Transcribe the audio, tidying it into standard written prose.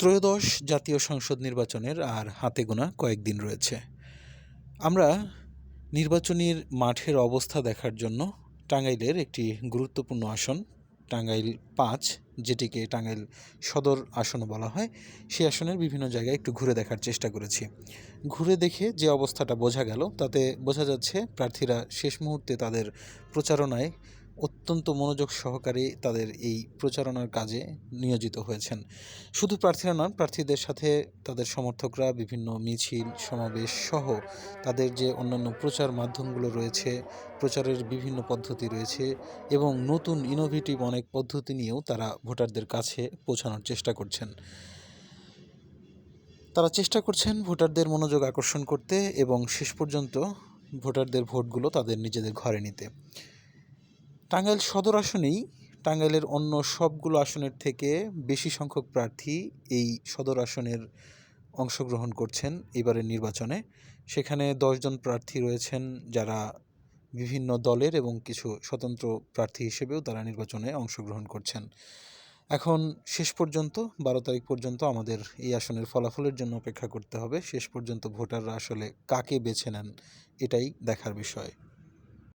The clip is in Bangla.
ত্রয়োদশ জাতীয় সংসদ নির্বাচনের আর হাতে গোনা কয়েকদিন রয়েছে। আমরা নির্বাচনীর মাঠের অবস্থা দেখার জন্য টাঙ্গাইলের একটি গুরুত্বপূর্ণ আসন টাঙ্গাইল-৫, যেটিকে টাঙ্গাইল সদর আসনও বলা হয়, সেই আসনের বিভিন্ন জায়গায় একটু ঘুরে দেখার চেষ্টা করেছি। ঘুরে দেখে যে অবস্থাটা বোঝা গেল, তাতে বোঝা যাচ্ছে প্রার্থীরা শেষ মুহূর্তে তাদের প্রচারণায় অত্যন্ত মনোযোগ সহকারে তাদের এই প্রচারণার কাজে নিয়োজিত হয়েছেন। শুধু প্রার্থীরা নন, প্রার্থীদের সাথে তাদের সমর্থকরা বিভিন্ন মিছিল, সমাবেশ সহ তাদের যে অন্যান্য প্রচার মাধ্যমগুলো রয়েছে, প্রচারের বিভিন্ন পদ্ধতি রয়েছে এবং নতুন ইনোভেটিভ অনেক পদ্ধতি নিয়েও তারা ভোটারদের কাছে পৌঁছানোর চেষ্টা করছেন। তারা চেষ্টা করছেন ভোটারদের মনোযোগ আকর্ষণ করতে এবং শেষ পর্যন্ত ভোটারদের ভোটগুলো তাদের নিজেদের ঘরে নিতে। টাঙ্গাইল সদর আসনেই টাঙ্গাইলের অন্য সবগুলো আসনের থেকে বেশি সংখ্যক প্রার্থী এই সদর আসনের অংশগ্রহণ করছেন এবারের নির্বাচনে। সেখানে 10 জন প্রার্থী রয়েছেন যারা বিভিন্ন দলের এবং কিছু স্বতন্ত্র প্রার্থী হিসেবেও তারা নির্বাচনে অংশগ্রহণ করছেন। এখন শেষ পর্যন্ত 12 তারিখ পর্যন্ত আমাদের এই আসনের ফলাফলের জন্য অপেক্ষা করতে হবে। শেষ পর্যন্ত ভোটাররা আসলে কাকে বেছে নেন, এটাই দেখার বিষয়।